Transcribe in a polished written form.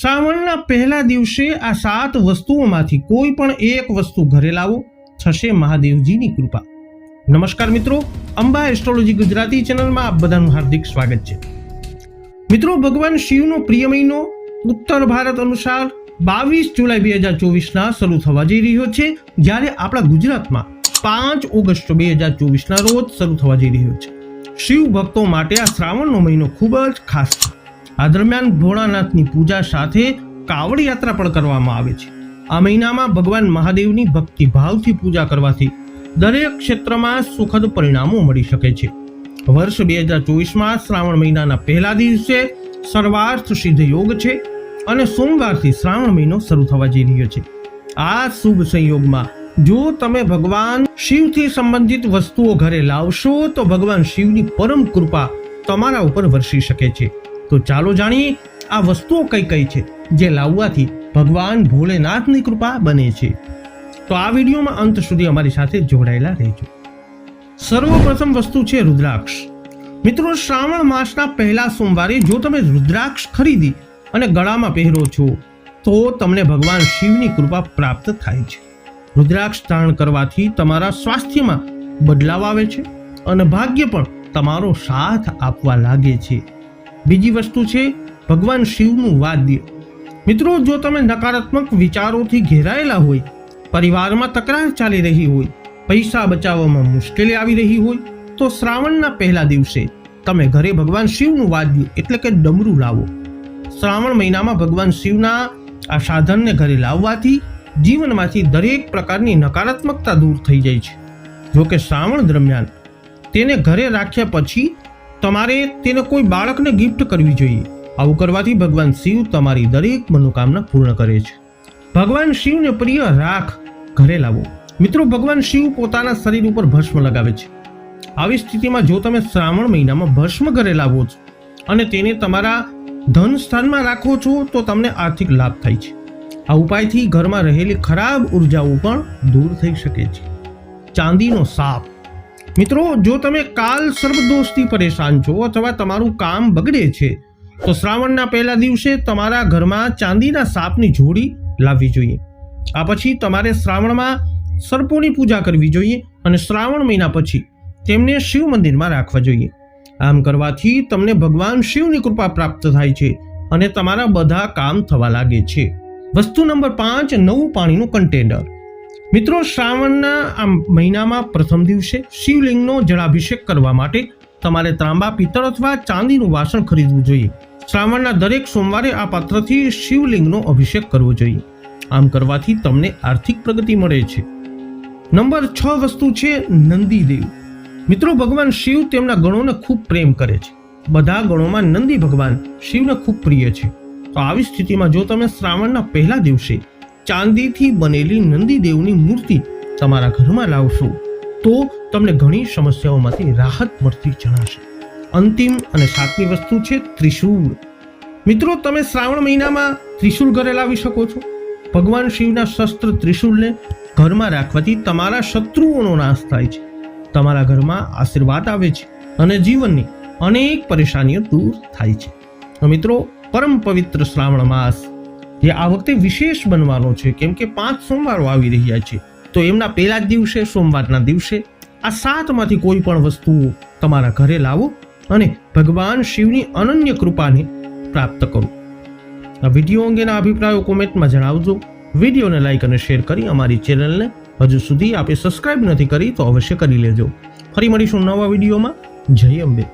શ્રાવણના પહેલા દિવસે આ 7 વસ્તુઓમાંથી કોઈ પણ એક વસ્તુ ઘરે લાવો, થશે મહાદેવજીની કૃપા। નમસ્કાર મિત્રો, અંબા એસ્ટ્રોલોજી ગુજરાતી ચેનલમાં આપ બધાનું હાર્દિક સ્વાગત છે। મિત્રો, ભગવાન શિવનો પ્રિય મહિનો ઉત્તર ભારત અનુસાર 22 જુલાઈ 2024 શરૂ થવા જઈ રહ્યો છે, જ્યારે આપણા ગુજરાતમાં 5 ઓગસ્ટ 2024 રોજ શરૂ થવા જઈ રહ્યો છે। શિવ ભક્તો માટે આ શ્રાવણનો મહિનો ખૂબ જ ખાસ છે। આ દરમિયાન ભોળાનાથની પૂજા સાથે કાવડ યાત્રા પણ કરવામાં આવે છે। આ મહિનામાં ભગવાન મહાદેવની ભક્તિ ભાવથી પૂજા કરવાથી દરેક ક્ષેત્રમાં સુખદ પરિણામો મળી શકે છે। વર્ષ 2024માં શ્રાવણ મહિનાના પહેલા દિવસે સર્વાર્થ સિદ્ધ યોગ છે અને સોમવારથી શ્રાવણ મહિનો શરૂ થવા જઈ રહ્યો છે। આ શુભ સંયોગમાં જો તમે ભગવાન શિવથી સંબંધિત વસ્તુઓ ઘરે લાવશો તો ભગવાન શિવની પરમ કૃપા તમારા ઉપર વરસી શકે છે। તો ચાલો જાણીએ આ વસ્તુઓ કઈ કઈ છે જે લાવવાથી ભગવાન ભોલેનાથની કૃપા બને છે। તો આ વિડીયોમાં અંત સુધી અમારી સાથે જોડાયેલા રહેજો। સર્વપ્રથમ વસ્તુ છે રુદ્રાક્ષ। મિત્રો, શ્રાવણ માસના પહેલા સોમવારે જો તમે રુદ્રાક્ષ ખરીદી અને ગળામાં પહેરો છો તો તમને ભગવાન શિવની કૃપા પ્રાપ્ત થાય છે। રુદ્રાક્ષ ધારણ કરવાથી તમારા સ્વાસ્થ્યમાં બદલાવ આવે છે અને ભાગ્ય પણ તમારો સાથ આપવા લાગે છે। બીજી વસ્તુ છે ભગવાન શિવનું વાદ્ય। મિત્રો, જો તમે નકારાત્મક વિચારોથી ઘેરાયેલા હોય, પરિવારમાં તકરાર ચાલી રહી હોય, પૈસા બચાવવામાં મુશ્કેલી આવી રહી હોય તો શ્રાવણના પહેલા દિવસે તમે ઘરે ભગવાન શિવનું વાદ્ય એટલે કે ડમરું લાવો। શ્રાવણ મહિનામાં ભગવાન શિવના આ સાધનને ઘરે લાવવાથી જીવનમાંથી દરેક પ્રકારની નકારાત્મકતા દૂર થઈ જાય છે। જો કે શ્રાવણ દરમિયાન તેને ઘરે રાખ્યા પછી તમારે તેને કોઈ બાળકને ગિફ્ટ કરવી જોઈએ। આવું કરવાથી ભગવાન શિવ તમારી દરેક મનોકામના પૂર્ણ કરે છે। ભગવાન શિવને પ્રિય રાખ ઘરે લાવો। મિત્રો, ભગવાન શિવ પોતાના શરીર ઉપર ભસ્મ લગાવે છે। આવી સ્થિતિમાં જો તમે શ્રાવણ મહિનામાં ભસ્મ ઘરે લાવો છો અને તેને તમારા ધન સ્થાનમાં રાખો છો તો તમને આર્થિક લાભ થાય છે। આ ઉપાયથી ઘરમાં રહેલી ખરાબ ઉર્જાઓ પણ દૂર થઈ શકે છે। ચાંદીનો સાપ। મિત્રો, જો તમે કાલ સર્પદોષથી પરેશાન છો અથવા તમારું કામ બગડે છે તો શ્રાવણના પહેલા દિવસે તમારા ઘરમાં ચાંદીના સાપની જોડી લાવવી જોઈએ। આ પછી તમારે શ્રાવણમાં સર્પોની પૂજા કરવી જોઈએ અને શ્રાવણ મહિના પછી તેમને શિવ મંદિરમાં રાખવા જોઈએ। આમ કરવાથી તમને ભગવાન શિવની કૃપા પ્રાપ્ત થાય છે અને તમારા બધા કામ થવા લાગે છે। વસ્તુ નંબર 5, નવું પાણીનું કન્ટેનર। મિત્રો, શ્રાવણના આ મહિનામાં પ્રથમ દિવસે શિવલિંગનો જળાભિષેક કરવા માટે તમારે તાંબા, પિત્તળ અથવા ચાંદીનું વાસણ ખરીદવું જોઈએ। શ્રાવણના દરેક સોમવારે આ પાત્રથી શિવલિંગનો અભિષેક કરવો જોઈએ। આમ કરવાથી તમને આર્થિક પ્રગતિ મળે છે। નંબર 6 વસ્તુ છે નંદીદેવ। મિત્રો, ભગવાન શિવ તેમના ગણોને ખૂબ પ્રેમ કરે છે। બધા ગણોમાં નંદી ભગવાન શિવને ખૂબ પ્રિય છે। તો આવી સ્થિતિમાં જો તમે શ્રાવણના પહેલા દિવસે ચાંદીથી બનેલી નંદીદેવની મૂર્તિ તમારા ઘરમાં લાવશો તો તમને ઘણી સમસ્યાઓમાંથી રાહત મળતી જણાશે। અંતિમ અને 7મી વસ્તુ છે ત્રિશૂળ। મિત્રો, તમે શ્રાવણ મહિનામાં ત્રિશૂળ ઘરે લાવી શકો છો। ભગવાન શિવના શસ્ત્ર ત્રિશૂળને ઘરમાં રાખવાથી તમારા શત્રુઓનો નાશ થાય છે, તમારા ઘરમાં આશીર્વાદ આવે છે અને જીવનની અનેક પરેશાનીઓ દૂર થાય છે। મિત્રો, પરમ પવિત્ર શ્રાવણ માસ જે આ વખતે વિશેષ બનવાનો છે, કેમ કે 5 સોમવારો આવી રહ્યા છે, તો એમના પહેલા જ દિવસે સોમવારના દિવસે આ 7માંથી કોઈ પણ વસ્તુઓ તમારા ઘરે લાવો અને ભગવાન શિવની અનન્ય કૃપાને પ્રાપ્ત કરો। આ વિડીયો અંગેના અભિપ્રાયો કોમેન્ટમાં જણાવજો। વિડીયોને લાઈક અને શેર કરી અમારી ચેનલને હજુ સુધી આપે સબસ્ક્રાઇબ નથી કરી તો અવશ્ય કરી લેજો। ફરી મળીશું નવા વિડીયોમાં। જય અંબે।